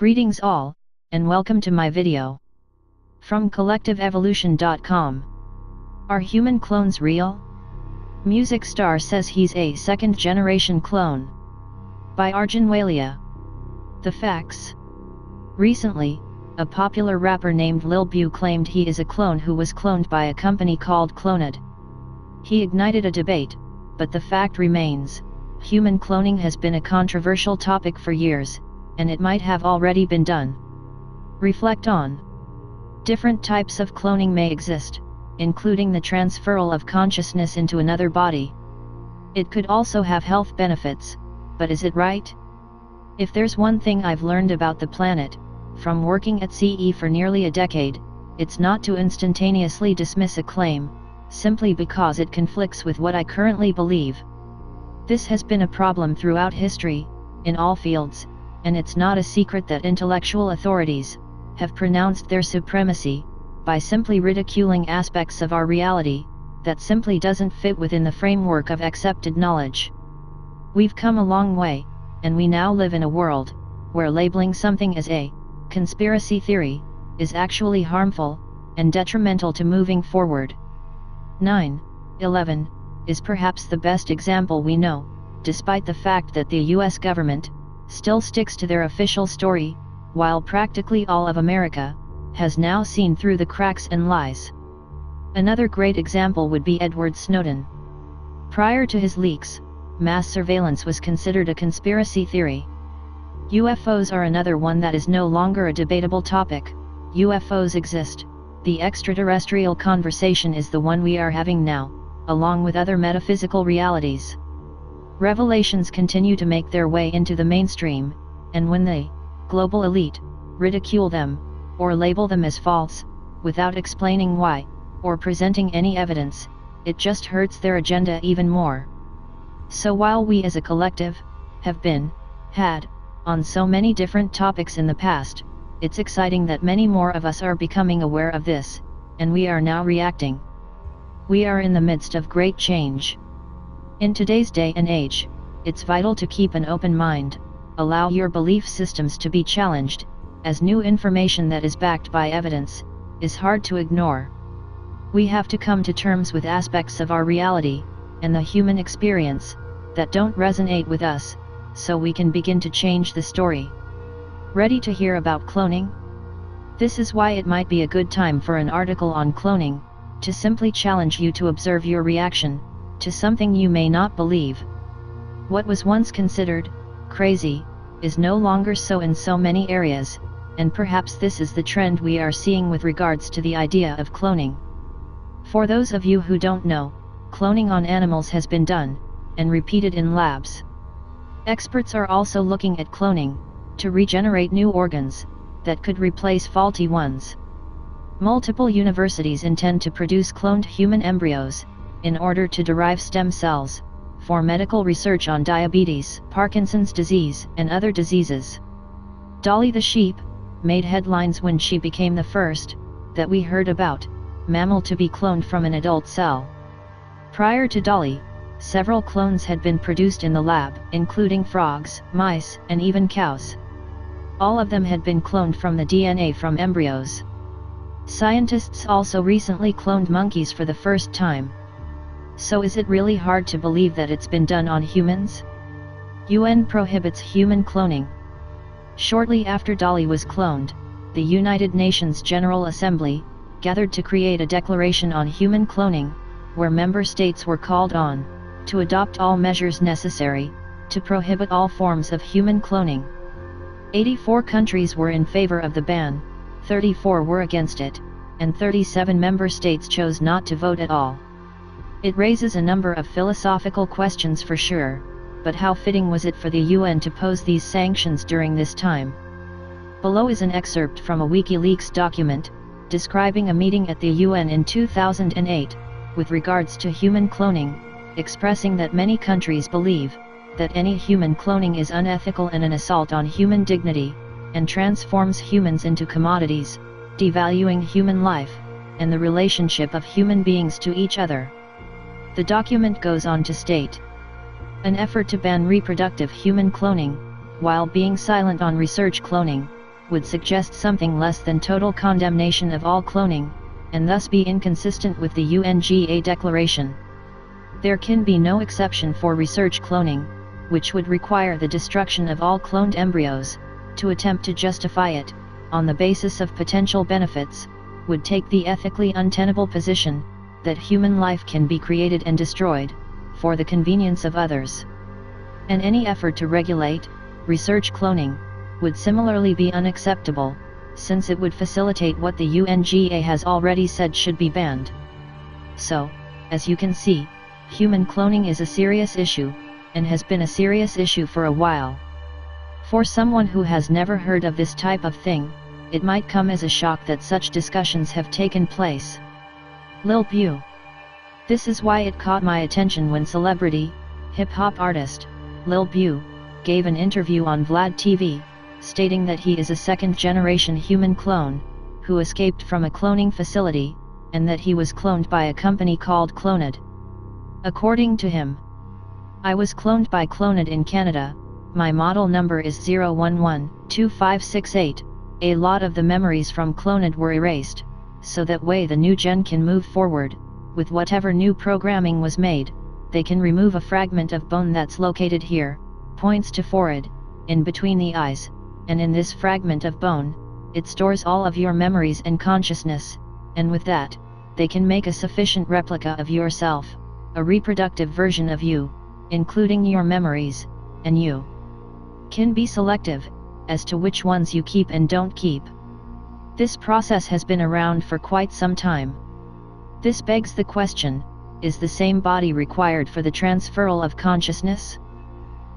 Greetings all, and welcome to my video. From CollectiveEvolution.com. Are human clones real? Music star says he's a second-generation clone. By Arjun Walia. The facts. Recently, a popular rapper named Lil Boo claimed he is a clone who was cloned by a company called Clonaid. He ignited a debate, but the fact remains, human cloning has been a controversial topic for years, and it might have already been done. Reflect on. Different types of cloning may exist, including the transferal of consciousness into another body. It could also have health benefits, but is it right? If there's one thing I've learned about the planet, from working at CE for nearly a decade, it's not to instantaneously dismiss a claim, simply because it conflicts with what I currently believe. This has been a problem throughout history, in all fields, and it's not a secret that intellectual authorities have pronounced their supremacy by simply ridiculing aspects of our reality that simply doesn't fit within the framework of accepted knowledge. We've come a long way, and we now live in a world where labeling something as a conspiracy theory is actually harmful and detrimental to moving forward. 9/11 is perhaps the best example we know, despite the fact that the US government still sticks to their official story, while practically all of America has now seen through the cracks and lies. Another great example would be Edward Snowden. Prior to his leaks, mass surveillance was considered a conspiracy theory. UFOs are another one that is no longer a debatable topic. UFOs exist. The extraterrestrial conversation is the one we are having now, along with other metaphysical realities. Revelations continue to make their way into the mainstream, and when the global elite ridicule them, or label them as false, without explaining why, or presenting any evidence, it just hurts their agenda even more. So while we as a collective have had on so many different topics in the past, it's exciting that many more of us are becoming aware of this, and we are now reacting. We are in the midst of great change. In today's day and age, it's vital to keep an open mind, allow your belief systems to be challenged, as new information that is backed by evidence is hard to ignore. We have to come to terms with aspects of our reality and the human experience that don't resonate with us, so we can begin to change the story. Ready to hear about cloning? This is why it might be a good time for an article on cloning, to simply challenge you to observe your reaction to something you may not believe. What was once considered crazy is no longer so in so many areas, and perhaps this is the trend we are seeing with regards to the idea of cloning. For those of you who don't know, cloning on animals has been done and repeated in labs. Experts are also looking at cloning to regenerate new organs that could replace faulty ones. Multiple universities intend to produce cloned human embryos in order to derive stem cells for medical research on diabetes, Parkinson's disease, and other diseases. Dolly the sheep made headlines when she became the first, that we heard about, mammal to be cloned from an adult cell. Prior to Dolly, several clones had been produced in the lab, including frogs, mice, and even cows. All of them had been cloned from the DNA from embryos. Scientists also recently cloned monkeys for the first time. So is it really hard to believe that it's been done on humans? UN prohibits human cloning. Shortly after Dolly was cloned, the United Nations General Assembly gathered to create a declaration on human cloning, where member states were called on to adopt all measures necessary to prohibit all forms of human cloning. 84 countries were in favor of the ban, 34 were against it, and 37 member states chose not to vote at all. It raises a number of philosophical questions for sure, but how fitting was it for the UN to pose these sanctions during this time? Below is an excerpt from a Wikileaks document, describing a meeting at the UN in 2008, with regards to human cloning, expressing that many countries believe that any human cloning is unethical and an assault on human dignity, and transforms humans into commodities, devaluing human life, and the relationship of human beings to each other. The document goes on to state, an effort to ban reproductive human cloning, while being silent on research cloning, would suggest something less than total condemnation of all cloning, and thus be inconsistent with the UNGA declaration. There can be no exception for research cloning, which would require the destruction of all cloned embryos. To attempt to justify it, on the basis of potential benefits, would take the ethically untenable position that human life can be created and destroyed, for the convenience of others. And any effort to regulate research cloning would similarly be unacceptable, since it would facilitate what the UNGA has already said should be banned. So, as you can see, human cloning is a serious issue, and has been a serious issue for a while. For someone who has never heard of this type of thing, it might come as a shock that such discussions have taken place. Lil Boo. This is why it caught my attention when celebrity, hip-hop artist, Lil Boo, gave an interview on Vlad TV, stating that he is a second-generation human clone, who escaped from a cloning facility, and that he was cloned by a company called Clonaid. According to him, "I was cloned by Clonaid in Canada, my model number is 0112568, a lot of the memories from Clonaid were erased, so that way the new gen can move forward, with whatever new programming was made, they can remove a fragment of bone that's located here," points to forehead, in between the eyes, and in this fragment of bone, it stores all of your memories and consciousness, and with that, they can make a sufficient replica of yourself, a reproductive version of you, including your memories, and you can be selective as to which ones you keep and don't keep. This process has been around for quite some time. This begs the question, is the same body required for the transferal of consciousness?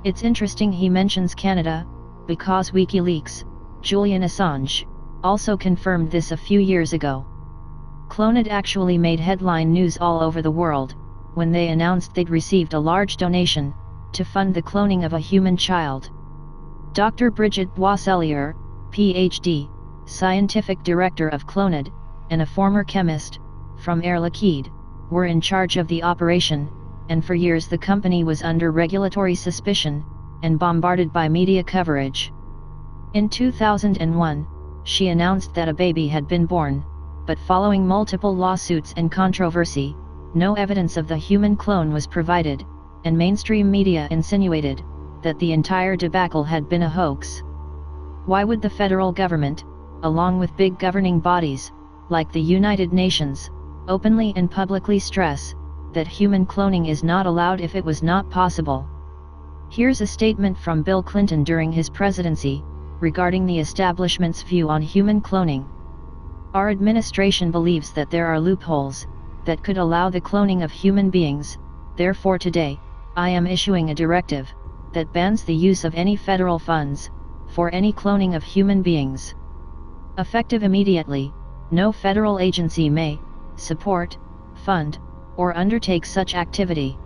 It's interesting he mentions Canada, because Wikileaks, Julian Assange, also confirmed this a few years ago. Clonaid actually made headline news all over the world, when they announced they'd received a large donation, to fund the cloning of a human child. Dr. Brigitte Boisselier, Ph.D., scientific director of Clonaid, and a former chemist, from Air Liquide, were in charge of the operation, and for years the company was under regulatory suspicion, and bombarded by media coverage. In 2001, she announced that a baby had been born, but following multiple lawsuits and controversy, no evidence of the human clone was provided, and mainstream media insinuated that the entire debacle had been a hoax. Why would the federal government, along with big governing bodies, like the United Nations, openly and publicly stress that human cloning is not allowed if it was not possible? Here's a statement from Bill Clinton during his presidency, regarding the establishment's view on human cloning. "Our administration believes that there are loopholes that could allow the cloning of human beings, therefore today, I am issuing a directive that bans the use of any federal funds for any cloning of human beings. Effective immediately, no federal agency may support, fund, or undertake such activity."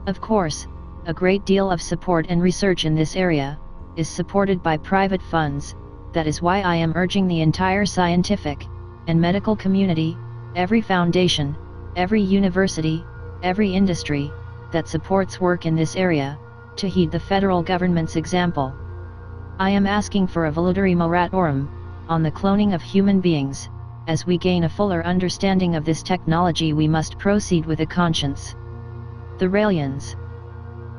Of course, a great deal of support and research in this area is supported by private funds. That is why I am urging the entire scientific and medical community, every foundation, every university, every industry that supports work in this area, to heed the federal government's example. I am asking for a voluntary moratorium on the cloning of human beings. As we gain a fuller understanding of this technology, we must proceed with a conscience. The Raelians.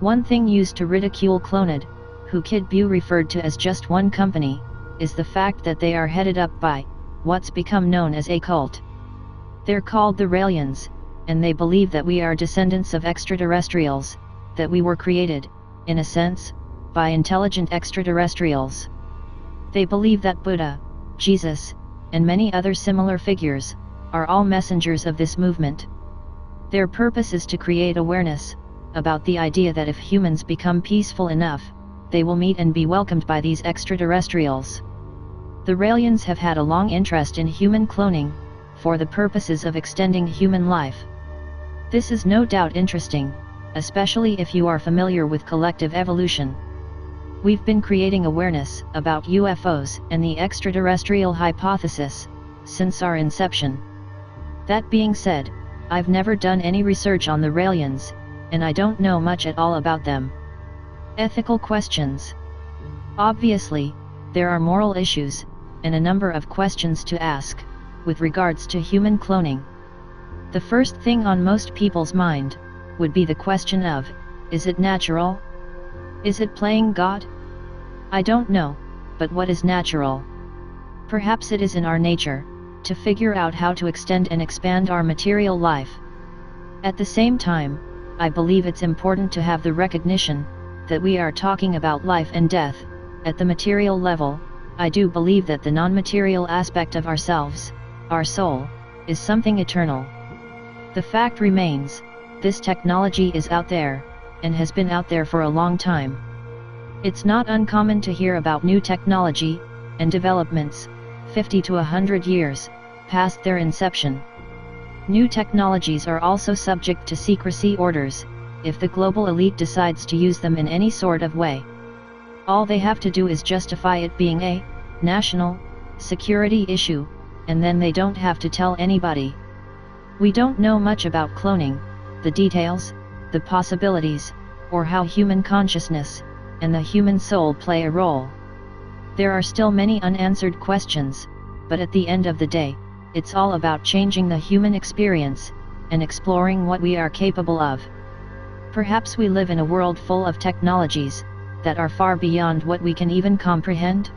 One thing used to ridicule Clonaid, who Kid Boo referred to as just one company, is the fact that they are headed up by what's become known as a cult. They're called the Raelians, and they believe that we are descendants of extraterrestrials, that we were created, in a sense, by intelligent extraterrestrials. They believe that Buddha, Jesus, and many other similar figures, are all messengers of this movement. Their purpose is to create awareness about the idea that if humans become peaceful enough, they will meet and be welcomed by these extraterrestrials. The Raelians have had a long interest in human cloning, for the purposes of extending human life. This is no doubt interesting, especially if you are familiar with collective evolution. We've been creating awareness about UFOs and the extraterrestrial hypothesis since our inception. That being said, I've never done any research on the Raelians, and I don't know much at all about them. Ethical questions. Obviously, There are moral issues, and a number of questions to ask, with regards to human cloning. The first thing on most people's mind, would be the question of, is it natural? Is it playing God? I don't know, but what is natural? Perhaps it is in our nature, to figure out how to extend and expand our material life. At the same time, I believe it's important to have the recognition, that we are talking about life and death. At the material level, I do believe that the non-material aspect of ourselves, our soul, is something eternal. The fact remains, this technology is out there, and has been out there for a long time. It's not uncommon to hear about new technology, and developments, 50 to 100 years, past their inception. New technologies are also subject to secrecy orders, if the global elite decides to use them in any sort of way. All they have to do is justify it being a national security issue, and then they don't have to tell anybody. We don't know much about cloning, the details, the possibilities, or how human consciousness, and the human soul play a role. There are still many unanswered questions, but at the end of the day, it's all about changing the human experience, and exploring what we are capable of. Perhaps we live in a world full of technologies, that are far beyond what we can even comprehend?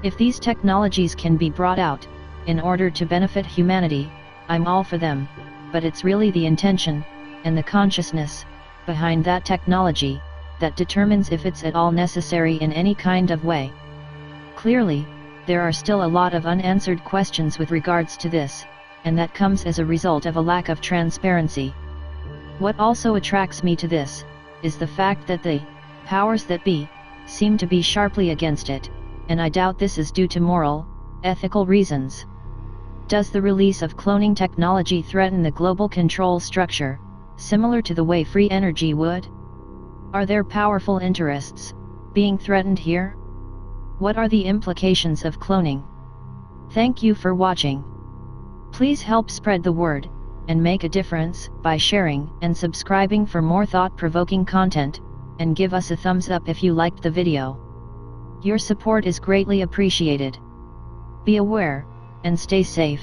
If these technologies can be brought out, in order to benefit humanity, I'm all for them, but it's really the intention, and the consciousness, behind that technology, that determines if it's at all necessary in any kind of way. Clearly, there are still a lot of unanswered questions with regards to this, and that comes as a result of a lack of transparency. What also attracts me to this, is the fact that the powers that be, seem to be sharply against it, and I doubt this is due to moral, ethical reasons. Does the release of cloning technology threaten the global control structure, similar to the way free energy would? Are there powerful interests being threatened here? What are the implications of cloning? Thank you for watching. Please help spread the word, and make a difference, by sharing and subscribing for more thought-provoking content, and give us a thumbs up if you liked the video. Your support is greatly appreciated. Be aware, and stay safe.